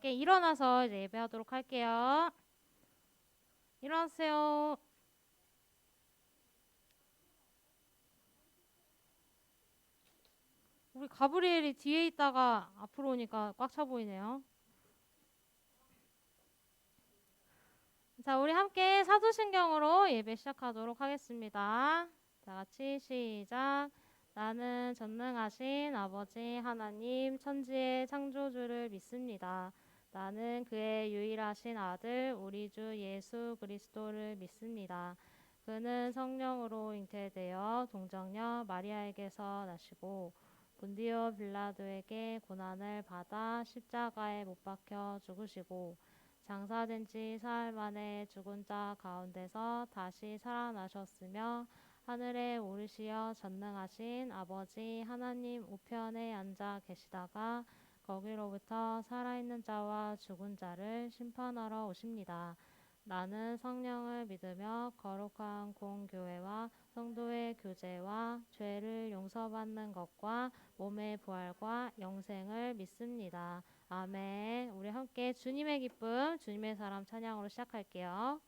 함께 일어나서 이제 예배하도록 할게요. 일어나세요. 우리 가브리엘이 뒤에 있다가 앞으로 오니까 꽉 차 보이네요. 자, 우리 함께 사도신경으로 예배 시작하도록 하겠습니다. 다 같이 시작. 나는 전능하신 아버지 하나님 천지의 창조주를 믿습니다. 나는 그의 유일하신 아들 우리 주 예수 그리스도를 믿습니다. 그는 성령으로 잉태되어 동정녀 마리아에게서 나시고 본디오 빌라도에게 고난을 받아 십자가에 못 박혀 죽으시고 장사된 지 사흘 만에 죽은 자 가운데서 다시 살아나셨으며 하늘에 오르시어 전능하신 아버지 하나님 우편에 앉아 계시다가 거기로부터 살아있는 자와 죽은 자를 심판하러 오십니다. 나는 성령을 믿으며 거룩한 공교회와 성도의 교제와 죄를 용서받는 것과 몸의 부활과 영생을 믿습니다. 아멘. 우리 함께 주님의 기쁨, 주님의 사랑 찬양으로 시작할게요.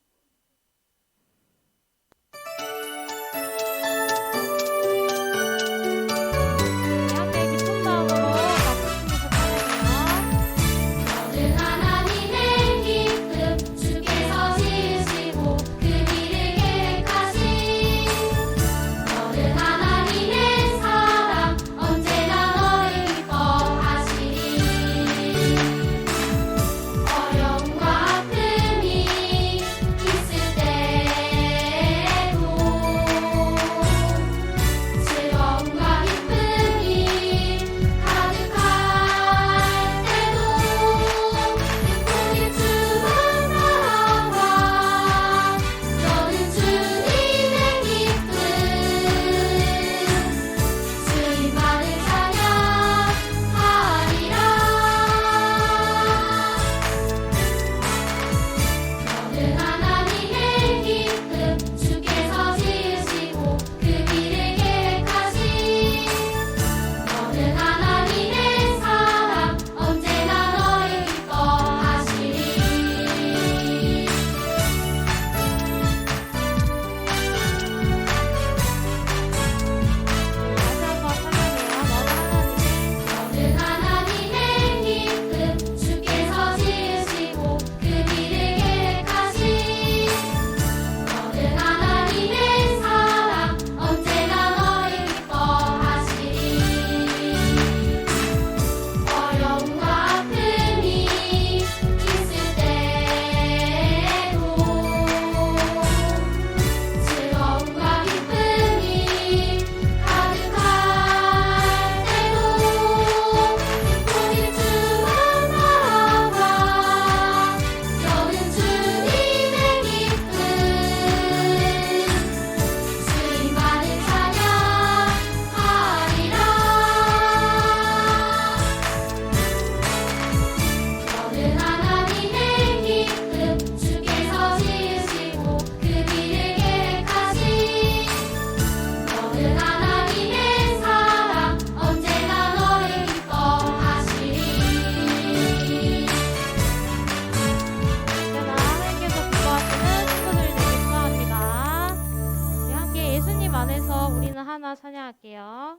찬양할게요.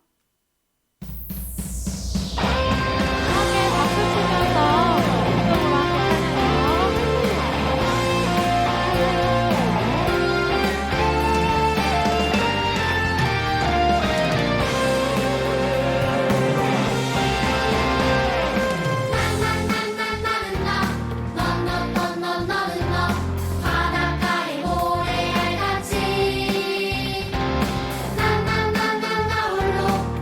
함께 박수 치면서 공동으로 함께 바닷가의 모래알같이 나나나나나 홀로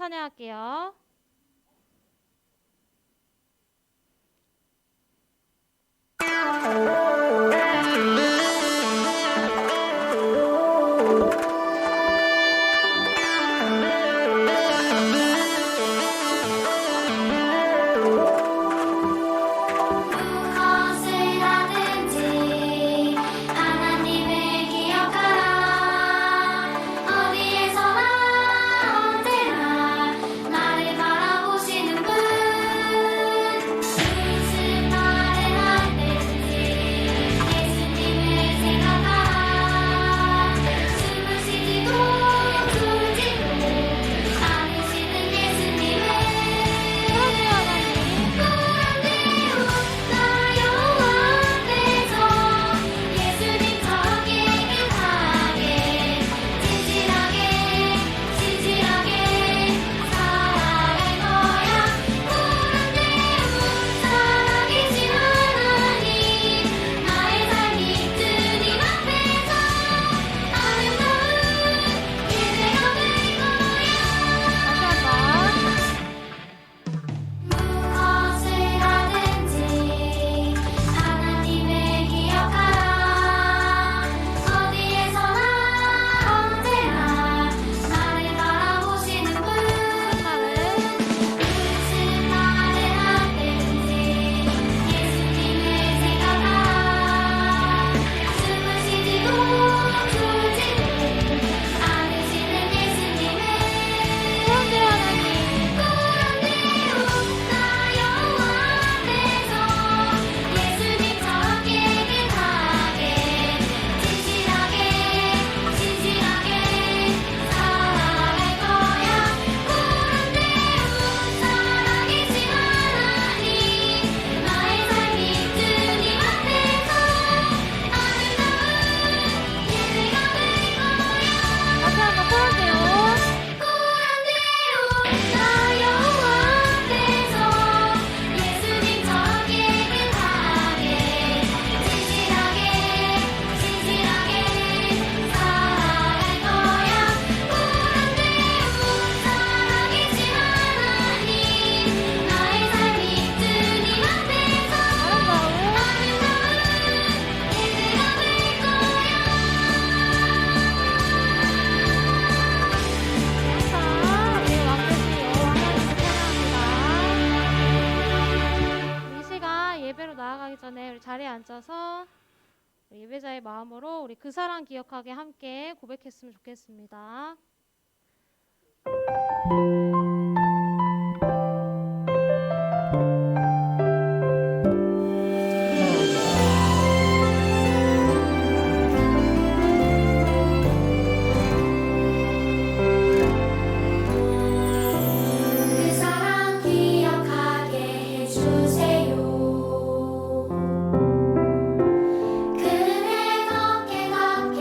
찬양할게요. 무엇을 하든지 하나님을 기억하라. 어디에서나 언제나 나를 바라보시는 분. 무슨 말을 할 때든지 예수님을 생각하라. 숨을 쉬지도 졸지도 않으시는 예수님을. 나 여호와 앞에서 예수님처럼 깨끗하게 진실하게 살아갈 거야. 그런데 살아계신 하나님, 나의 삶이 주님 앞에서 아름다운 예배가 될 거야. 무엇을 하든지 하나님을 기억하라. 어디에서나 언제나 나를 바라보시는 분. 무슨 말을 할 때든지 예수님을 생각하라. 숨을 쉬지도 졸지도 않으시는 예수님을. 그런데 나 여호와 앞에서 예수님처럼 깨끗하게 진실하게 살아갈 거야. 그런데 살아계신 하나님, 나의 삶이 주님 앞에서 아름다운 예배가 될 거야. 같이 한번 풀어주세요. 나 여호와 앞에서 예수님처럼 깨끗하게 진실하게 살아갈 거야. 그런데 살아계신 하나님, 나의 삶이 주님 앞에서 아름다운 예배가 될 거야. 자, 우리 완벽히 여호와를 찬양합니다. 이 시간 예배로 나아가기 전에 우리 자리에 앉아서 우리 예배자의 마음으로 우리 그 사랑 기억하게 함께 고백했으면 좋겠습니다. 그 사랑 기억하게 해주세요. 그 은혜 걷게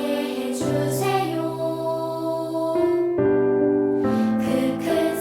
해주세요. 그 큰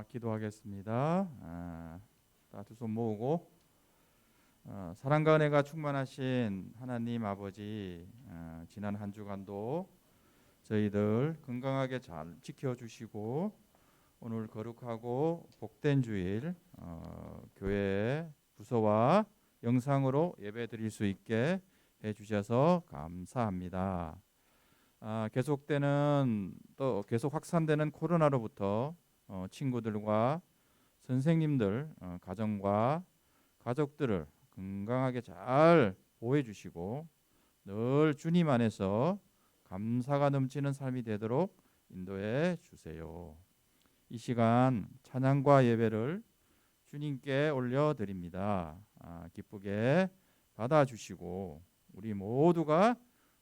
기도하겠습니다. 두 손 모으고 사랑과 은혜가 충만하신 하나님 아버지, 지난 한 주간도 저희들 건강하게 잘 지켜주시고 오늘 거룩하고 복된 주일 교회 부서와 영상으로 예배드릴 수 있게 해주셔서 감사합니다. 계속되는 또 계속 확산되는 코로나로부터 친구들과 선생님들, 가정과 가족들을 건강하게 잘 보호해 주시고 늘 주님 안에서 감사가 넘치는 삶이 되도록 인도해 주세요. 이 시간 찬양과 예배를 주님께 올려드립니다. 기쁘게 받아주시고 우리 모두가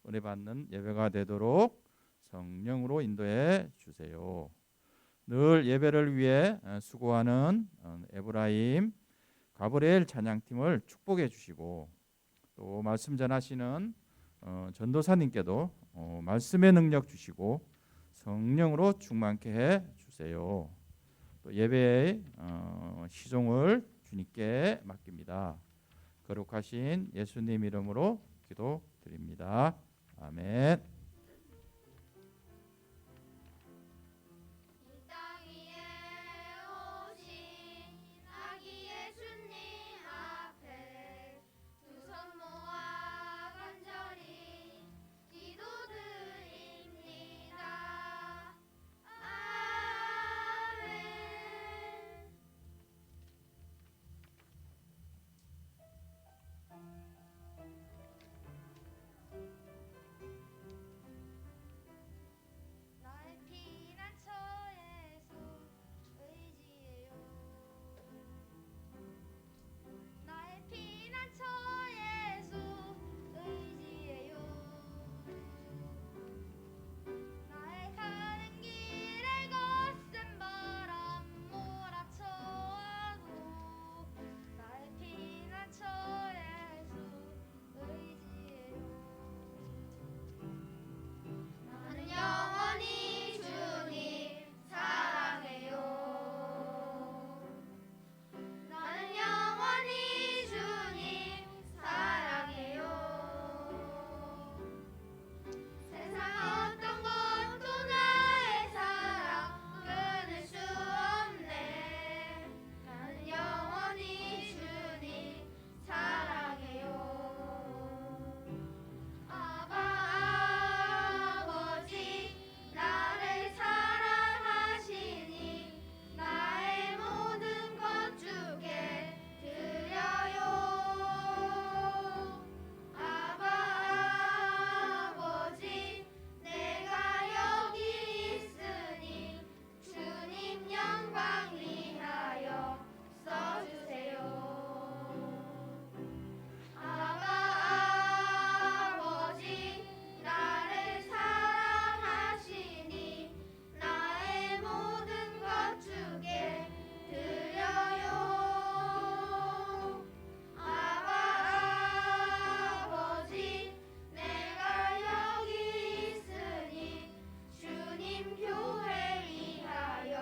은혜 받는 예배가 되도록 성령으로 인도해 주세요. 늘 예배를 위해 수고하는 에브라임 가브리엘 찬양팀을 축복해 주시고 또 말씀 전하시는 전도사님께도 말씀의 능력 주시고 성령으로 충만케 해 주세요. 또 예배의 시종을 주님께 맡깁니다. 거룩하신 예수님 이름으로 기도드립니다. 아멘. 이 땅 위에 오신 아기 예수님 앞에 두 손 모아 간절히 기도드립니다. 아멘. 나의 피난처에서 의지해요. 나의 피난처에서 의지해요. 나의 가는 길에 거센 바람 몰아쳐와도 나의 피난처에서 의지해요. 나는 영원히 주님 사랑해요. 나는 영원히 주님 사랑해요. 세상 어떤 것도 나의 사랑 끊을 수 없네. 나는 영원히 주님 사랑해요. 아바 아버지 나를 사랑하시니 나의 모든 것 주께 드려요. 아바 아버지 내가 여기 있으니 주님 영광 위하여 써주세요. 아바 아버지 나를 사랑하시니 나의 모든 것 주께 드려요. 아바 아버지 내가 여기 있으니 주님 교회 위하여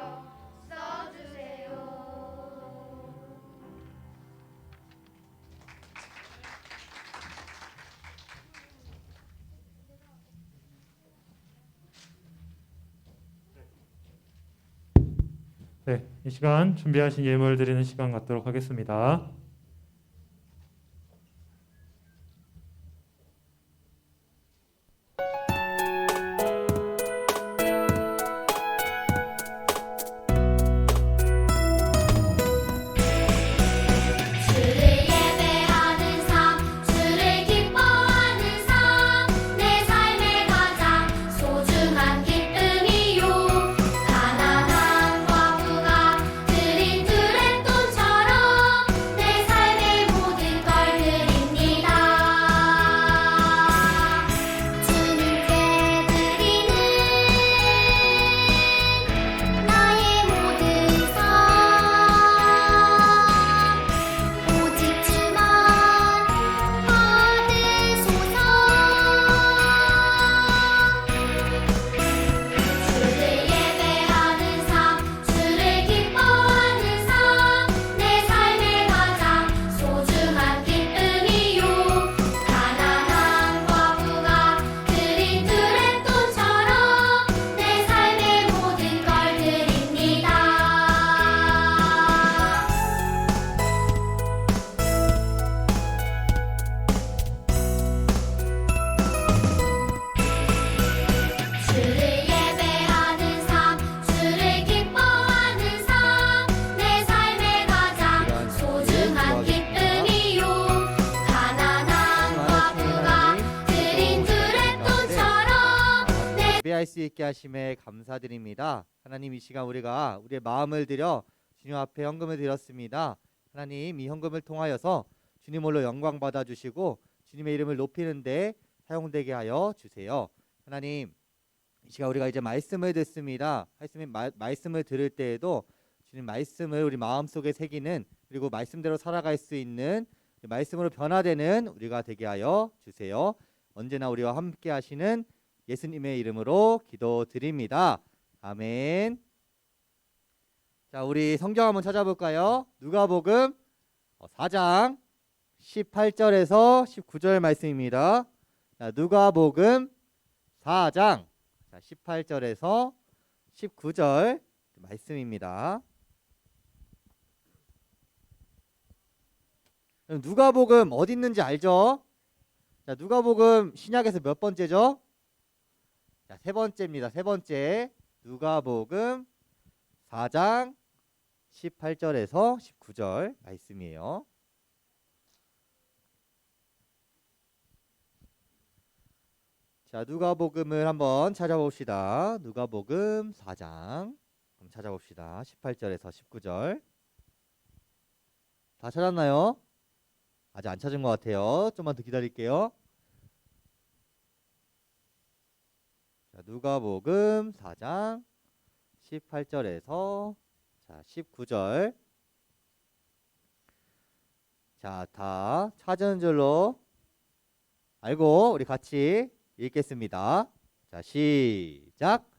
써주세요. 네, 이 시간 준비하신 예물 드리는 시간 갖도록 하겠습니다. 주를 예배하는 삶, 주를 기뻐하는 삶, 내 삶의 가장 소중한 기쁨이요. 가난한 과부가 드린 드랫돈처럼 내 자리할 수 있게 하심에 감사드립니다. 하나님, 이 시간 우리가 우리의 마음을 들여 주님 앞에 헌금을 드렸습니다. 하나님, 이 헌금을 통하여서 주님 홀로 영광 받아주시고 주님의 이름을 높이는 데 사용되게 하여 주세요. 하나님, 이 시간 우리가 이제 말씀을 듣습니다. 말씀을 들을 때에도 주님 말씀을 우리 마음속에 새기는, 그리고 말씀대로 살아갈 수 있는, 말씀으로 변화되는 우리가 되게 하여 주세요. 언제나 우리와 함께 하시는 예수님의 이름으로 기도드립니다. 아멘. 자, 우리 성경 한번 찾아볼까요? 누가복음 4장 18절에서 19절 말씀입니다. 자, 누가복음 4장 18절에서 19절 말씀입니다. 누가복음 어디 있는지 알죠? 자, 누가복음 신약에서 몇 번째죠? 자, 세 번째입니다. 세 번째. 누가복음 4장 18절에서 19절 말씀이에요. 자, 누가복음을 한번 찾아봅시다. 누가복음 4장 한번 찾아봅시다. 18절에서 19절. 다 찾았나요? 아직 안 찾은 것 같아요. 좀만 더 기다릴게요. 자, 누가복음 4장 18절에서 19절. 자, 다 찾은 줄로 알고 우리 같이 읽겠습니다. 자, 시작.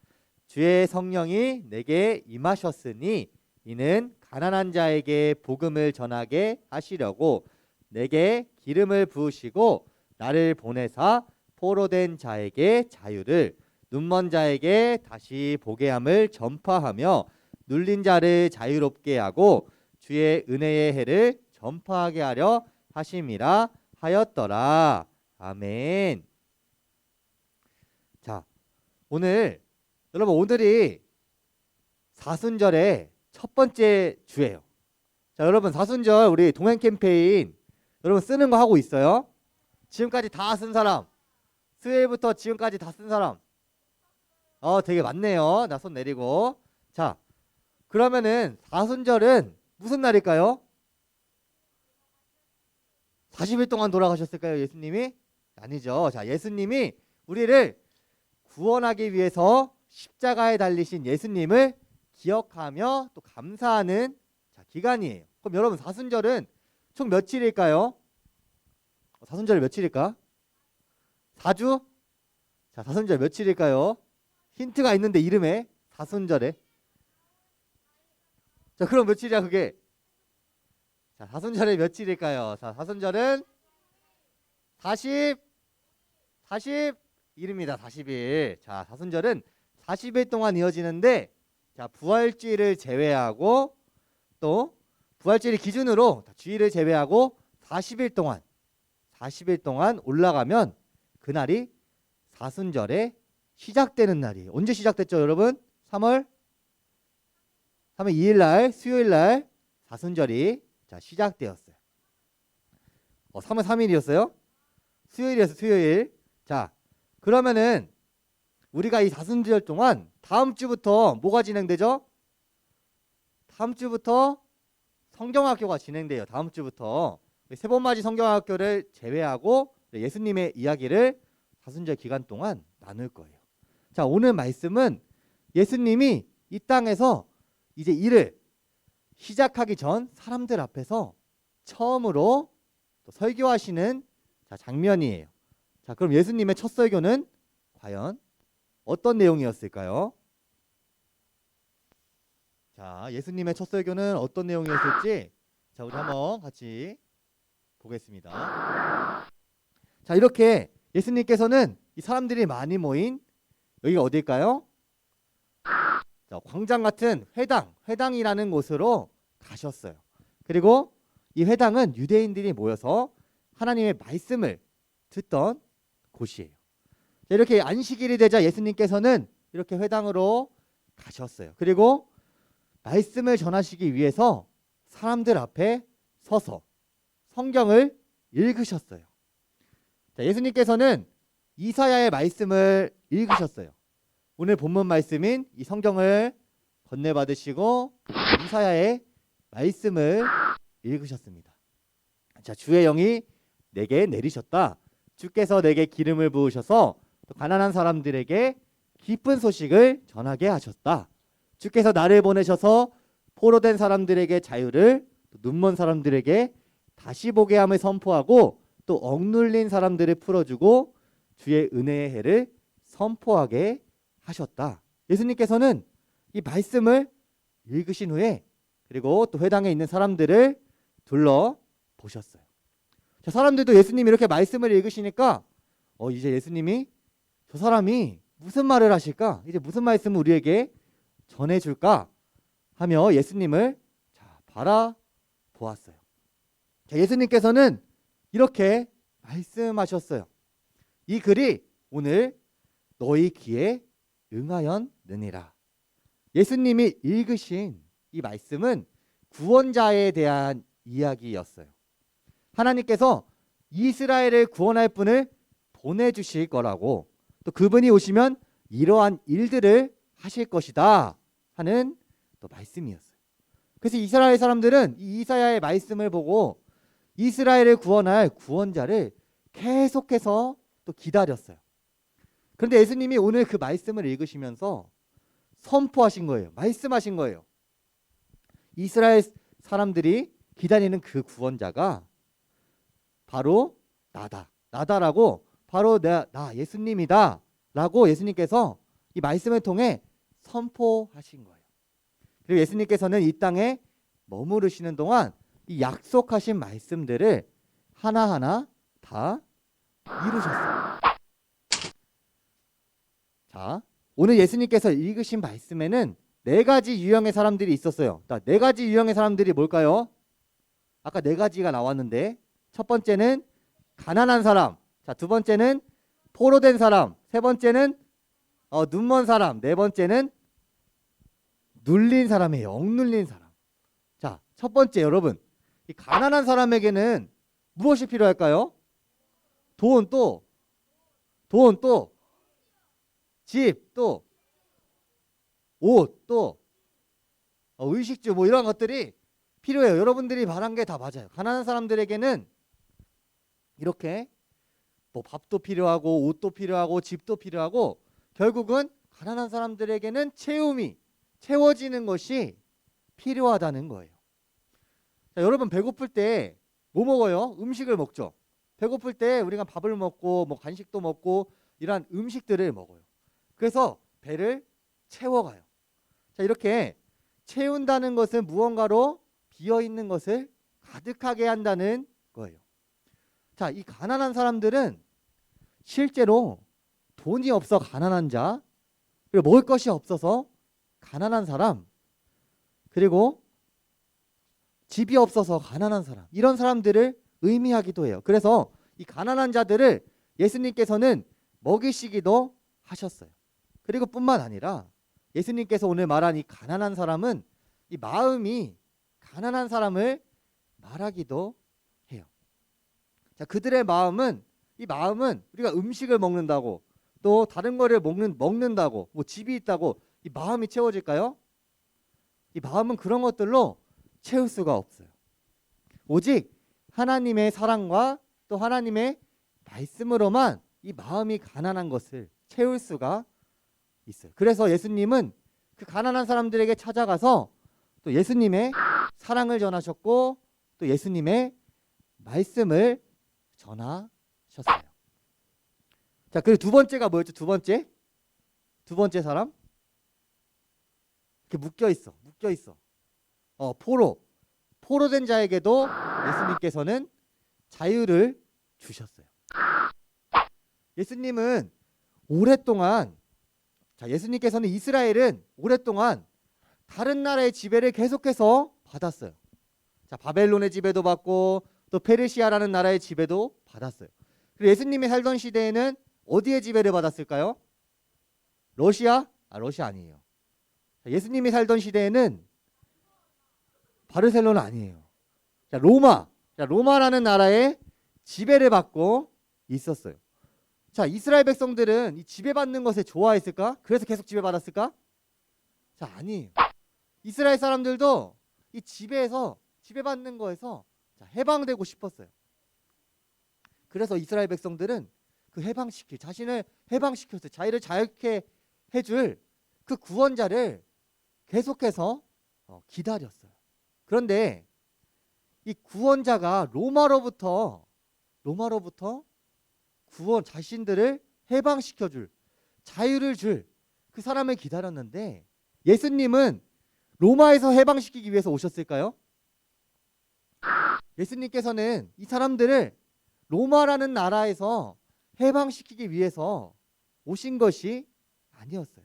주의 성령이 내게 임하셨으니 이는 가난한 자에게 복음을 전하게 하시려고 내게 기름을 부으시고 나를 보내사 포로된 자에게 자유를, 눈먼 자에게 다시 보게 함을 전파하며 눌린 자를 자유롭게 하고 주의 은혜의 해를 전파하게 하려 하심이라 하였더라. 아멘. 자, 오늘이 사순절의 첫 번째 주예요. 자, 여러분, 사순절 우리 동행 캠페인 여러분 쓰는 거 하고 있어요? 지금까지 다 쓴 사람? 수요일부터 지금까지 다 쓴 사람? 되게 많네요. 나 손 내리고. 자, 그러면은 사순절은 무슨 날일까요? 40일 동안 돌아가셨을까요, 예수님이? 아니죠. 자, 예수님이 우리를 구원하기 위해서 십자가에 달리신 예수님을 기억하며 또 감사하는 기간이에요. 그럼 여러분, 사순절은 총 며칠일까요? 사순절이 며칠일까? 4주? 자, 사순절 며칠일까요? 힌트가 있는데 이름에 사순절에. 자, 그럼 며칠이야 그게? 자, 사순절에 며칠일까요? 자, 사순절은 40일입니다. 40일. 자, 사순절은 40일 동안 이어지는데, 자, 부활주일을 제외하고 또 부활주일 기준으로 주일을 제외하고 40일 동안 올라가면 그날이 사순절에 시작되는 날이에요. 언제 시작됐죠, 여러분? 3월 2일 날, 수요일 날 사순절이 시작되었어요. 3월 3일이었어요? 수요일이었어요, 수요일. 자, 그러면은 우리가 이 사순절 동안 다음 주부터 뭐가 진행되죠? 다음 주부터 성경학교가 진행돼요. 다음 주부터 세번맞이 성경학교를 제외하고 예수님의 이야기를 사순절 기간 동안 나눌 거예요. 자, 오늘 말씀은 예수님이 이 땅에서 이제 일을 시작하기 전 사람들 앞에서 처음으로 또 설교하시는 장면이에요. 자, 그럼 예수님의 첫 설교는 과연 어떤 내용이었을까요? 자, 예수님의 첫 설교는 어떤 내용이었을지, 자, 우리 한번 같이 보겠습니다. 자, 이렇게 예수님께서는 이 사람들이 많이 모인 여기가 어딜까요? 자, 광장 같은 회당이라는 곳으로 가셨어요. 그리고 이 회당은 유대인들이 모여서 하나님의 말씀을 듣던 곳이에요. 자, 이렇게 안식일이 되자 예수님께서는 이렇게 회당으로 가셨어요. 그리고 말씀을 전하시기 위해서 사람들 앞에 서서 성경을 읽으셨어요. 자, 예수님께서는 이사야의 말씀을 읽으셨어요. 오늘 본문 말씀인 이 성경을 건네받으시고 이사야의 말씀을 읽으셨습니다. 자, 주의 영이 내게 내리셨다. 주께서 내게 기름을 부으셔서 또 가난한 사람들에게 기쁜 소식을 전하게 하셨다. 주께서 나를 보내셔서 포로된 사람들에게 자유를, 또 눈먼 사람들에게 다시 보게 함을 선포하고 또 억눌린 사람들을 풀어주고 주의 은혜의 해를 선포하게 하셨다. 예수님께서는 이 말씀을 읽으신 후에 그리고 또 회당에 있는 사람들을 둘러보셨어요. 자, 사람들도 예수님이 이렇게 말씀을 읽으시니까 이제 예수님이 저 사람이 무슨 말을 하실까? 이제 무슨 말씀을 우리에게 전해줄까? 하며 예수님을 바라보았어요. 자, 예수님께서는 이렇게 말씀하셨어요. 이 글이 오늘 너희 귀에 응하였느니라. 예수님이 읽으신 이 말씀은 구원자에 대한 이야기였어요. 하나님께서 이스라엘을 구원할 분을 보내주실 거라고, 또 그분이 오시면 이러한 일들을 하실 것이다 하는 또 말씀이었어요. 그래서 이스라엘 사람들은 이 이사야의 말씀을 보고 이스라엘을 구원할 구원자를 계속해서 또 기다렸어요. 그런데 예수님이 오늘 그 말씀을 읽으시면서 선포하신 거예요. 말씀하신 거예요. 이스라엘 사람들이 기다리는 그 구원자가 바로 나다라고, 바로 나 예수님이다 라고 예수님께서 이 말씀을 통해 선포하신 거예요. 그리고 예수님께서는 이 땅에 머무르시는 동안 이 약속하신 말씀들을 하나하나 다 이루셨어요. 자, 오늘 예수님께서 읽으신 말씀에는 4가지 유형의 사람들이 있었어요. 자, 4가지 유형의 사람들이 뭘까요? 아까 4가지가 나왔는데, 첫 번째는 가난한 사람, 자, 두 번째는 포로된 사람, 세 번째는 눈먼 사람, 네 번째는 눌린 사람이에요. 억눌린 사람. 자, 첫 번째, 여러분, 이 가난한 사람에게는 무엇이 필요할까요? 돈, 또 집, 또 옷, 또 의식주, 뭐 이런 것들이 필요해요. 여러분들이 말한 게 다 맞아요. 가난한 사람들에게는 이렇게 뭐 밥도 필요하고 옷도 필요하고 집도 필요하고, 결국은 가난한 사람들에게는 채워지는 것이 필요하다는 거예요. 자, 여러분, 배고플 때 뭐 먹어요? 음식을 먹죠. 배고플 때 우리가 밥을 먹고 뭐 간식도 먹고 이러한 음식들을 먹어요. 그래서 배를 채워가요. 자, 이렇게 채운다는 것은 무언가로 비어있는 것을 가득하게 한다는 거예요. 자, 이 가난한 사람들은 실제로 돈이 없어 가난한 자, 그리고 먹을 것이 없어서 가난한 사람, 그리고 집이 없어서 가난한 사람, 이런 사람들을 의미하기도 해요. 그래서 이 가난한 자들을 예수님께서는 먹이시기도 하셨어요. 그리고 뿐만 아니라 예수님께서 오늘 말한 이 가난한 사람은 이 마음이 가난한 사람을 말하기도 해요. 자, 그들의 마음은, 이 마음은 우리가 음식을 먹는다고, 또 다른 거를 먹는다고, 뭐 집이 있다고 이 마음이 채워질까요? 이 마음은 그런 것들로 채울 수가 없어요. 오직 하나님의 사랑과 또 하나님의 말씀으로만 이 마음이 가난한 것을 채울 수가 있어요. 그래서 예수님은 그 가난한 사람들에게 찾아가서 또 예수님의 사랑을 전하셨고, 또 예수님의 말씀을 전하셨어요. 자, 그리고 두 번째가 뭐였죠? 두 번째 사람? 이렇게 묶여 있어. 포로된 자에게도 예수님께서는 자유를 주셨어요. 예수님은 오랫동안, 자, 예수님께서는 이스라엘은 오랫동안 다른 나라의 지배를 계속해서 받았어요. 자, 바벨론의 지배도 받고 또 페르시아라는 나라의 지배도 받았어요. 그리고 예수님이 살던 시대에는 어디의 지배를 받았을까요? 러시아? 러시아 아니에요. 자, 예수님이 살던 시대에는 바르셀로나 아니에요. 자, 로마라는 나라의 지배를 받고 있었어요. 자, 이스라엘 백성들은 이 지배받는 것에 좋아했을까? 그래서 계속 지배받았을까? 자, 아니에요. 이스라엘 사람들도 이 지배받는 거에서 해방되고 싶었어요. 그래서 이스라엘 백성들은 그 자신을 해방시켰어요. 자유를 자유케 해줄 그 구원자를 계속해서 기다렸어요. 그런데 이 구원자가 로마로부터 자신들을 해방시켜줄 자유를 줄 그 사람을 기다렸는데 예수님은 로마에서 해방시키기 위해서 오셨을까요? 예수님께서는 이 사람들을 로마라는 나라에서 해방시키기 위해서 오신 것이 아니었어요.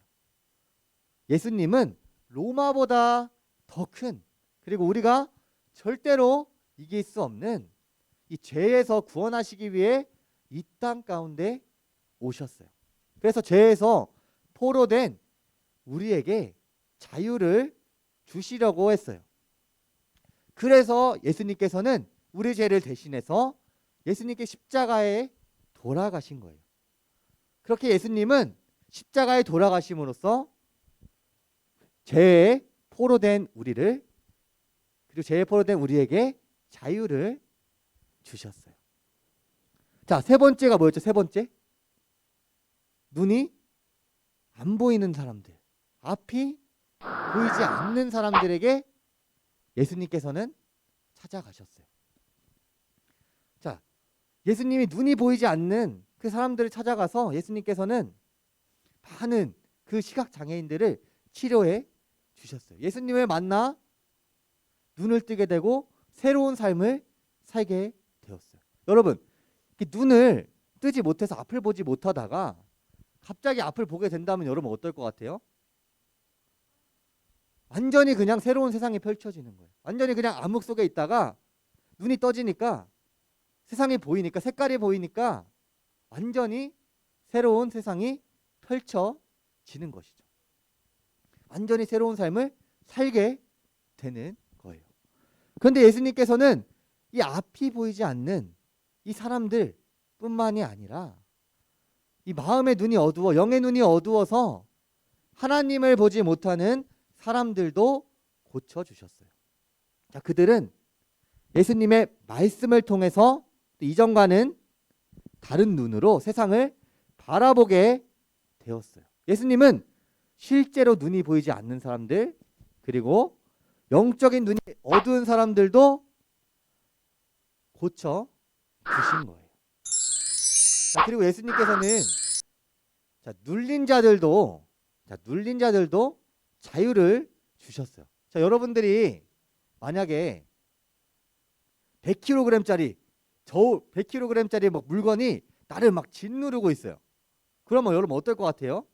예수님은 로마보다 더 큰, 그리고 우리가 절대로 이길 수 없는 이 죄에서 구원하시기 위해 이 땅 가운데 오셨어요. 그래서 죄에서 포로된 우리에게 자유를 주시려고 했어요. 그래서 예수님께서는 우리 죄를 대신해서 예수님께 십자가에 돌아가신 거예요. 그렇게 예수님은 십자가에 돌아가심으로써 죄에 포로된 우리를, 그리고 죄에 포로된 우리에게 자유를 주셨어요. 자, 세 번째가 뭐였죠? 세 번째, 눈이 안 보이는 사람들, 앞이 보이지 않는 사람들에게 예수님께서는 찾아가셨어요. 자, 예수님이 눈이 보이지 않는 그 사람들을 찾아가서 예수님께서는 많은 그 시각 장애인들을 치료해 주셨어요. 예수님을 만나 눈을 뜨게 되고 새로운 삶을 살게 되었어요. 여러분, 눈을 뜨지 못해서 앞을 보지 못하다가 갑자기 앞을 보게 된다면 여러분 어떨 것 같아요? 완전히 그냥 새로운 세상이 펼쳐지는 거예요. 완전히 그냥 암흑 속에 있다가 눈이 떠지니까 세상이 보이니까, 색깔이 보이니까 완전히 새로운 세상이 펼쳐지는 것이죠. 완전히 새로운 삶을 살게 되는 거예요. 그런데 예수님께서는 이 앞이 보이지 않는 이 사람들 뿐만이 아니라 이 마음의 눈이 어두워, 영의 눈이 어두워서 하나님을 보지 못하는 사람들도 고쳐주셨어요. 자, 그들은 예수님의 말씀을 통해서 이전과는 다른 눈으로 세상을 바라보게 되었어요. 예수님은 실제로 눈이 보이지 않는 사람들, 그리고 영적인 눈이 어두운 사람들도 고쳐 주신 거예요. 자, 그리고 예수님께서는 눌린 자들도 자유를 주셨어요. 자, 여러분들이 만약에 100kg짜리 막 물건이 나를 막 짓누르고 있어요. 그러면 여러분 어떨 것 같아요?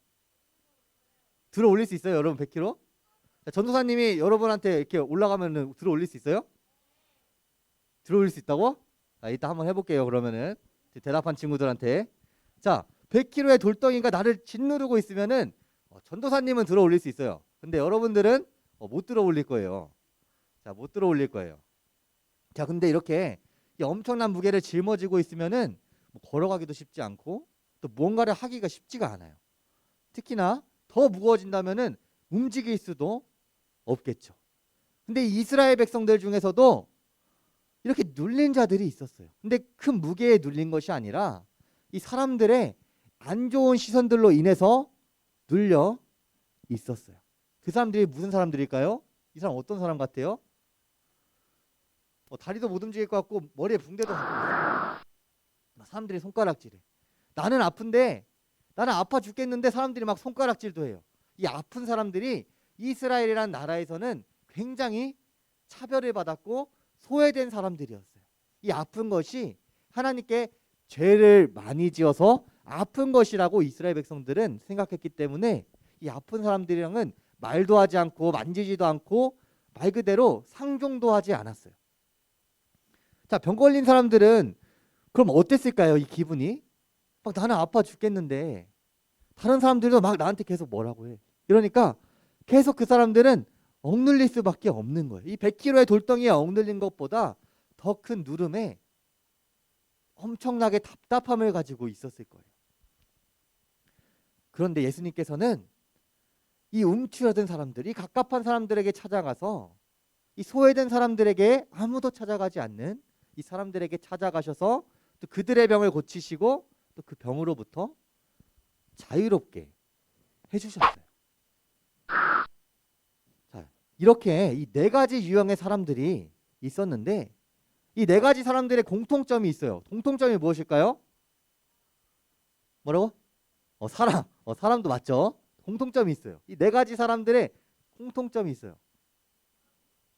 들어 올릴 수 있어요, 여러분? 100kg? 자, 전도사님이 여러분한테 이렇게 올라가면 들어 올릴 수 있어요? 들어 올릴 수 있다고? 자, 이따 한번 해볼게요. 그러면은 대답한 친구들한테. 자, 100kg의 돌덩이가 나를 짓누르고 있으면은 전도사님은 들어 올릴 수 있어요. 근데 여러분들은 못 들어 올릴 거예요. 자, 못 들어 올릴 거예요. 자, 근데 이렇게 이 엄청난 무게를 짊어지고 있으면은 걸어가기도 쉽지 않고 또 뭔가를 하기가 쉽지가 않아요. 특히나 더 무거워진다면은 움직일 수도 없겠죠. 근데 이스라엘 백성들 중에서도 이렇게 눌린 자들이 있었어요. 근데 큰 무게에 눌린 것이 아니라 이 사람들의 안 좋은 시선들로 인해서 눌려 있었어요. 그 사람들이 무슨 사람들일까요? 이 사람 어떤 사람 같아요? 다리도 못 움직일 것 같고 머리에 붕대도 갖고 있어요. 사람들이 손가락질해. 나는 아픈데, 나는 아파 죽겠는데 사람들이 막 손가락질도 해요. 이 아픈 사람들이 이스라엘이라는 나라에서는 굉장히 차별을 받았고 소외된 사람들이었어요. 이 아픈 것이 하나님께 죄를 많이 지어서 아픈 것이라고 이스라엘 백성들은 생각했기 때문에 이 아픈 사람들이랑은 말도 하지 않고 만지지도 않고 말 그대로 상종도 하지 않았어요. 자, 병 걸린 사람들은 그럼 어땠을까요? 이 기분이 막 나는 아파 죽겠는데 다른 사람들도 막 나한테 계속 뭐라고 해. 이러니까 계속 그 사람들은 억눌릴 수밖에 없는 거예요. 이 100kg의 돌덩이에 억눌린 것보다 더 큰 누름에 엄청나게 답답함을 가지고 있었을 거예요. 그런데 예수님께서는 이 움츠러든 사람들, 이 갑갑한 사람들에게 찾아가서 이 소외된 사람들에게 아무도 찾아가지 않는 이 사람들에게 찾아가셔서 또 그들의 병을 고치시고 또 그 병으로부터 자유롭게 해주셨어요. 자, 이렇게 이 네 가지 유형의 사람들이 있었는데 이 네 가지 사람들의 공통점이 있어요. 공통점이 무엇일까요? 뭐라고? 사람. 사람도 맞죠? 공통점이 있어요. 이 네 가지 사람들의 공통점이 있어요.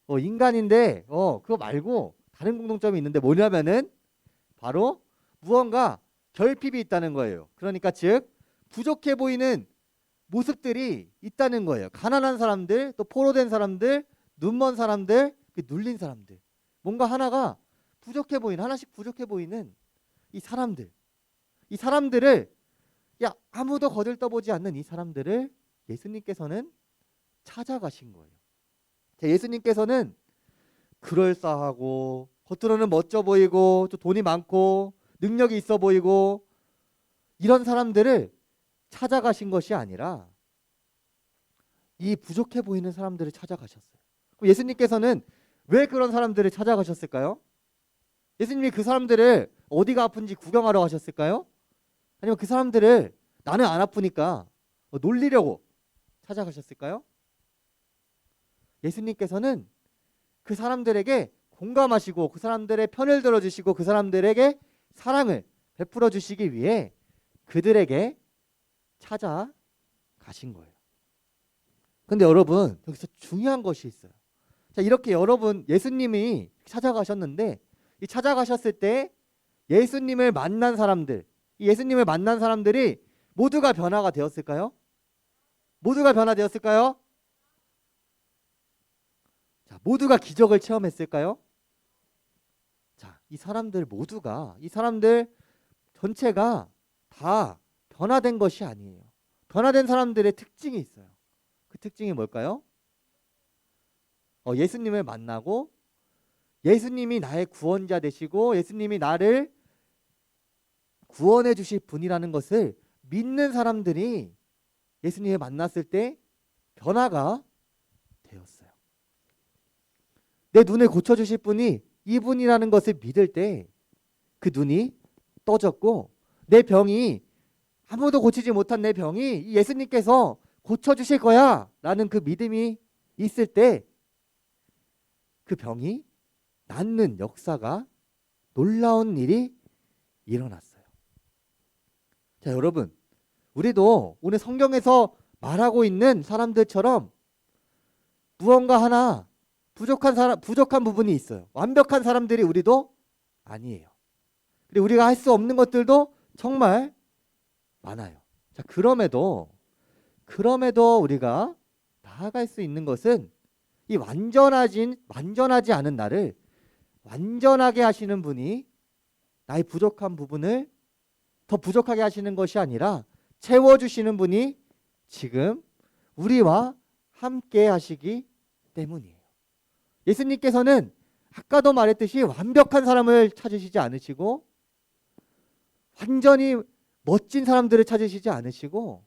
인간인데 그거 말고 다른 공통점이 있는데 뭐냐면은 바로 무언가 결핍이 있다는 거예요. 그러니까 즉 부족해 보이는 모습들이 있다는 거예요. 가난한 사람들, 또 포로된 사람들, 눈먼 사람들, 눌린 사람들. 뭔가 하나가 부족해 보이는, 하나씩 부족해 보이는 이 사람들. 이 사람들을 아무도 거들떠보지 않는 이 사람들을 예수님께서는 찾아가신 거예요. 예수님께서는 그럴싸하고 겉으로는 멋져 보이고 또 돈이 많고 능력이 있어 보이고 이런 사람들을 찾아가신 것이 아니라 이 부족해 보이는 사람들을 찾아가셨어요. 그럼 예수님께서는 왜 그런 사람들을 찾아가셨을까요? 예수님이 그 사람들을 어디가 아픈지 구경하러 가셨을까요? 아니면 그 사람들을 나는 안 아프니까 놀리려고 찾아가셨을까요? 예수님께서는 그 사람들에게 공감하시고 그 사람들의 편을 들어주시고 그 사람들에게 사랑을 베풀어 주시기 위해 그들에게 찾아가신 거예요. 근데 여러분 여기서 중요한 것이 있어요. 자, 이렇게 여러분 예수님이 찾아가셨는데 이 찾아가셨을 때 예수님을 만난 사람들, 이 예수님을 만난 사람들이 모두가 변화가 되었을까요? 모두가 변화되었을까요? 자, 모두가 기적을 체험했을까요? 자, 이 사람들 모두가, 이 사람들 전체가 다 변화된 것이 아니에요. 변화된 사람들의 특징이 있어요. 그 특징이 뭘까요? 예수님을 만나고 예수님이 나의 구원자 되시고 예수님이 나를 구원해 주실 분이라는 것을 믿는 사람들이 예수님을 만났을 때 변화가 되었어요. 내 눈을 고쳐주실 분이 이분이라는 것을 믿을 때 그 눈이 떠졌고 내 병이 아무도 고치지 못한 내 병이 예수님께서 고쳐주실 거야 라는 그 믿음이 있을 때 그 병이 낫는 역사가 놀라운 일이 일어났어요. 자, 여러분 우리도 오늘 성경에서 말하고 있는 사람들처럼 무언가 하나 부족한 부분이 있어요. 완벽한 사람들이 우리도 아니에요. 그리고 우리가 할 수 없는 것들도 정말 많아요. 자, 그럼에도 우리가 나아갈 수 있는 것은 이 완전하지 않은 나를 완전하게 하시는 분이 나의 부족한 부분을 더 부족하게 하시는 것이 아니라 채워주시는 분이 지금 우리와 함께 하시기 때문이에요. 예수님께서는 아까도 말했듯이 완벽한 사람을 찾으시지 않으시고 완전히 멋진 사람들을 찾으시지 않으시고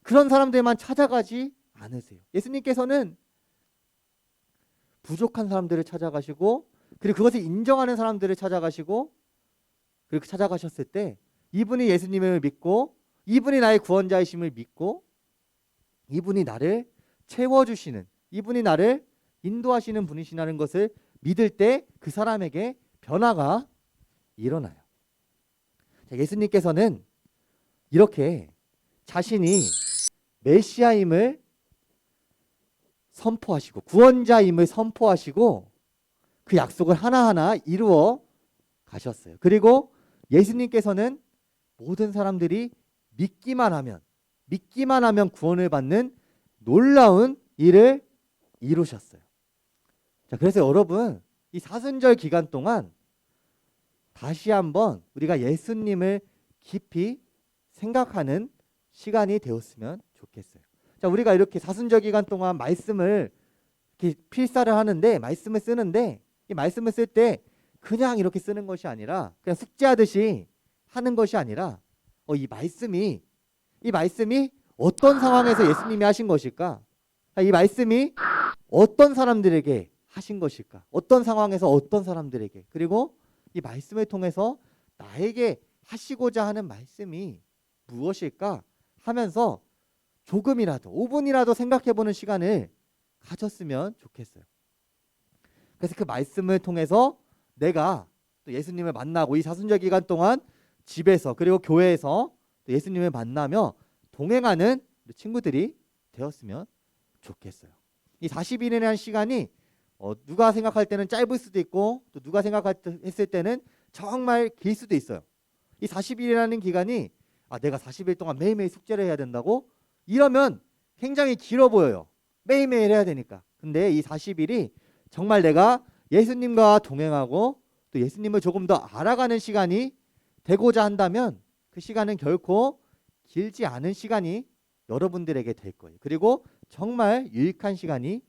그런 사람들만 찾아가지 않으세요. 예수님께서는 부족한 사람들을 찾아가시고 그리고 그것을 인정하는 사람들을 찾아가시고 그리고 찾아가셨을 때 이분이 예수님을 믿고 이분이 나의 구원자이심을 믿고 이분이 나를 채워주시는 이분이 나를 인도하시는 분이시라는 것을 믿을 때 그 사람에게 변화가 일어나요. 자, 예수님께서는 이렇게 자신이 메시아임을 선포하시고 구원자임을 선포하시고 그 약속을 하나하나 이루어 가셨어요. 그리고 예수님께서는 모든 사람들이 믿기만 하면 구원을 받는 놀라운 일을 이루셨어요. 자, 그래서 여러분 이 사순절 기간 동안 다시 한번 우리가 예수님을 깊이 생각하는 시간이 되었으면 좋겠어요. 자, 우리가 이렇게 사순절 기간 동안 말씀을 이렇게 필사를 하는데 말씀을 쓰는데 이 말씀을 쓸 때 그냥 이렇게 쓰는 것이 아니라 그냥 숙제하듯이 하는 것이 아니라 이 말씀이 어떤 상황에서 예수님이 하신 것일까? 이 말씀이 어떤 사람들에게 하신 것일까? 어떤 상황에서 어떤 사람들에게, 그리고 이 말씀을 통해서 나에게 하시고자 하는 말씀이 무엇일까 하면서 조금이라도 5분이라도 생각해보는 시간을 가졌으면 좋겠어요. 그래서 그 말씀을 통해서 내가 또 예수님을 만나고 이 사순절 기간 동안 집에서 그리고 교회에서 또 예수님을 만나며 동행하는 우리 친구들이 되었으면 좋겠어요. 이 40일이라는 시간이 누가 생각할 때는 짧을 수도 있고 또 누가 생각했을 때는 정말 길 수도 있어요. 이 40일이라는 기간이 내가 40일 동안 매일매일 숙제를 해야 된다고? 이러면 굉장히 길어 보여요. 매일매일 해야 되니까. 근데 이 40일이 정말 내가 예수님과 동행하고 또 예수님을 조금 더 알아가는 시간이 되고자 한다면 그 시간은 결코 길지 않은 시간이 여러분들에게 될 거예요. 그리고 정말 유익한 시간이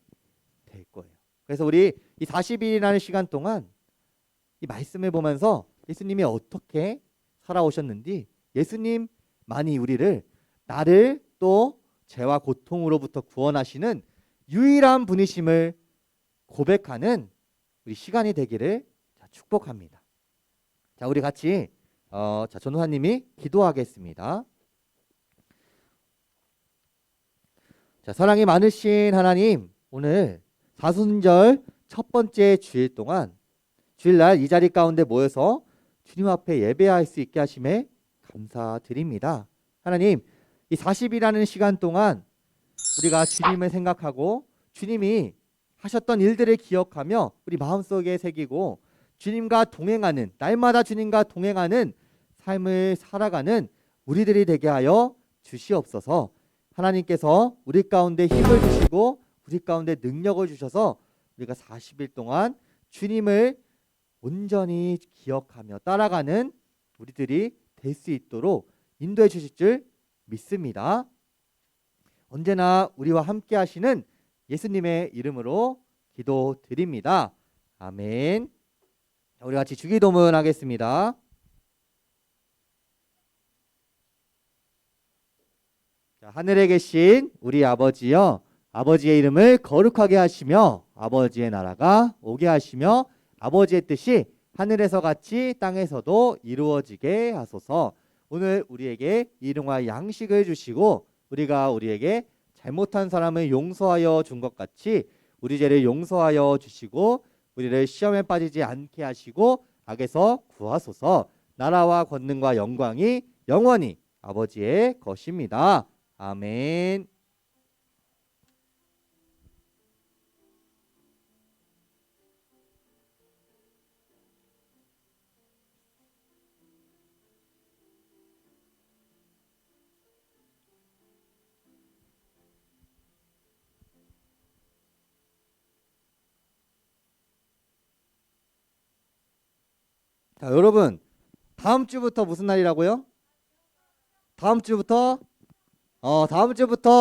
될 거예요. 그래서 우리 이 40일이라는 시간 동안 이 말씀을 보면서 예수님이 어떻게 살아오셨는지, 예수님만이 나를 또 죄와 고통으로부터 구원하시는 유일한 분이심을 고백하는 우리 시간이 되기를 축복합니다. 자, 우리 같이 전도사님이 기도하겠습니다. 자, 사랑이 많으신 하나님, 오늘 사순절 첫 번째 주일 동안 주일날 이 자리 가운데 모여서 주님 앞에 예배할 수 있게 하심에 감사드립니다. 하나님, 이 40일이라는 시간 동안 우리가 주님을 생각하고 주님이 하셨던 일들을 기억하며 우리 마음속에 새기고 주님과 동행하는, 날마다 주님과 동행하는 삶을 살아가는 우리들이 되게 하여 주시옵소서. 하나님께서 우리 가운데 힘을 주시고 우리 가운데 능력을 주셔서 우리가 40일 동안 주님을 온전히 기억하며 따라가는 우리들이 될 수 있도록 인도해 주실 줄 믿습니다. 언제나 우리와 함께 하시는 예수님의 이름으로 기도드립니다. 아멘. 우리 같이 주기도문 하겠습니다. 자, 하늘에 계신 우리 아버지여, 아버지의 이름을 거룩하게 하시며 아버지의 나라가 오게 하시며 아버지의 뜻이 하늘에서 같이 땅에서도 이루어지게 하소서. 오늘 우리에게 일용할 양식을 주시고 우리가 우리에게 잘못한 사람을 용서하여 준 것 같이 우리 죄를 용서하여 주시고 우리를 시험에 빠지지 않게 하시고 악에서 구하소서. 나라와 권능과 영광이 영원히 아버지의 것입니다. 아멘. 자, 여러분, 다음 주부터 무슨 날이라고요? 다음 주부터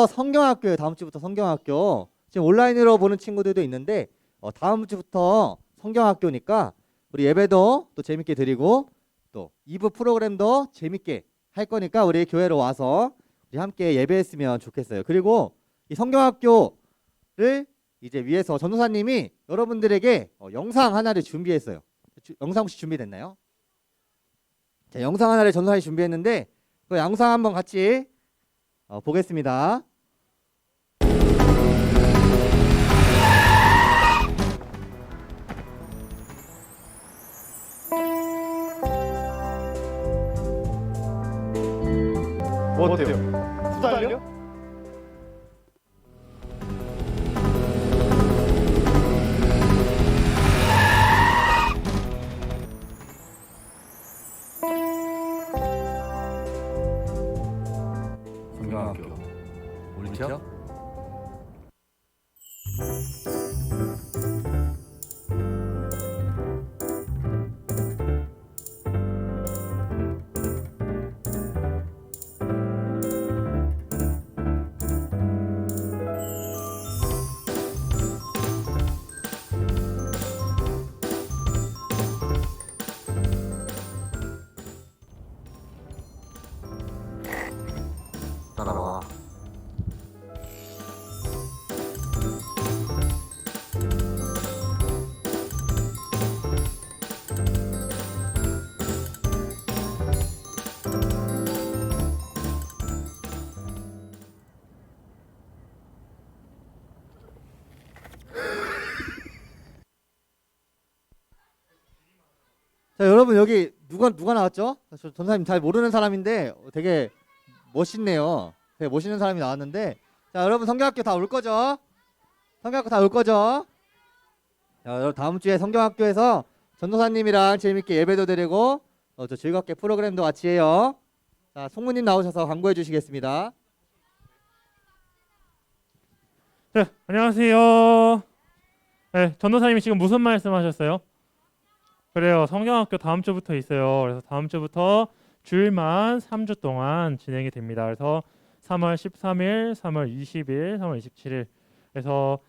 성경학교예요. 다음 주부터 성경학교. 지금 온라인으로 보는 친구들도 있는데 다음 주부터 성경학교니까 우리 예배도 또 재밌게 드리고 또 2부 프로그램도 재밌게 할 거니까 우리 교회로 와서 우리 함께 예배했으면 좋겠어요. 그리고 이 성경학교를 이제 위해서 전도사님이 여러분들에게 영상 하나를 준비했어요. 영상 혹시 준비됐나요? 자, 영상 하나를 전도사님이 준비했는데 그 영상 한번 같이 보겠습니다. 뭐 어때요? 2달요? 성경학교 올리켜? 따라와. 자, 여러분 여기 누가 나왔죠? 저 전사님 잘 모르는 사람인데 되게 멋있네요. 되게 멋있는 사람이 나왔는데, 자, 여러분 성경학교 다 올 거죠? 성경학교 다 올 거죠? 자, 여러분 다음 주에 성경학교에서 전도사님이랑 재밌게 예배도 드리고 저 즐겁게 프로그램도 같이 해요. 자, 송무님 나오셔서 광고해 주시겠습니다. 네, 안녕하세요. 네, 전도사님이 지금 무슨 말씀하셨어요? 그래요, 성경학교 다음 주부터 있어요. 그래서 다음 주부터 주일만 3주 동안 진행이 됩니다. 그래서 3월 13일, 3월 20일, 3월 27일 그래서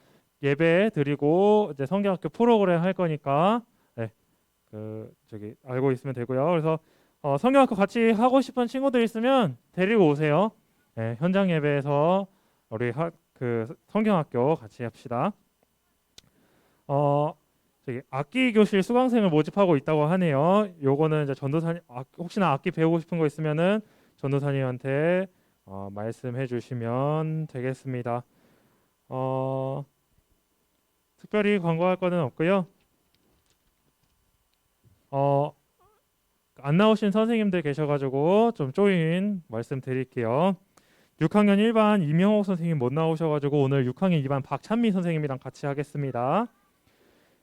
예배 드리고 이제 성경학교 프로그램 할 거니까 네, 저기 알고 있으면 되고요. 그래서 성경학교 같이 하고 싶은 친구들 있으면 데리고 오세요. 네, 현장 예배에서 우리 성경학교 같이 합시다. 저기 악기 교실 수강생을 모집하고 있다고 하네요. 요거는 이제 전도사님 혹시나 악기 배우고 싶은 거 있으면은 전도사님한테 말씀해 주시면 되겠습니다. 특별히 광고할 거는 없고요. 안 나오신 선생님들 계셔가지고 좀 조인 말씀드릴게요. 6학년 1반 이명옥 선생님 못 나오셔가지고 오늘 6학년 2반 박찬미 선생님이랑 같이 하겠습니다.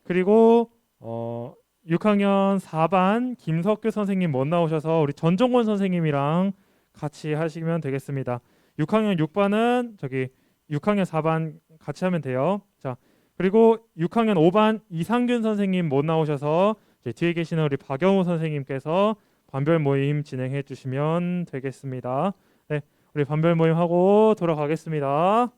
그리고 6학년 4반 김석규 선생님 못 나오셔서 우리 전종권 선생님이랑 같이 하시면 되겠습니다. 6학년 6반은 저기 6학년 4반 같이 하면 돼요. 자, 그리고 6학년 5반 이상균 선생님 못 나오셔서 이제 뒤에 계시는 우리 박영우 선생님께서 반별 모임 진행해 주시면 되겠습니다. 네, 우리 반별 모임 하고 돌아가겠습니다.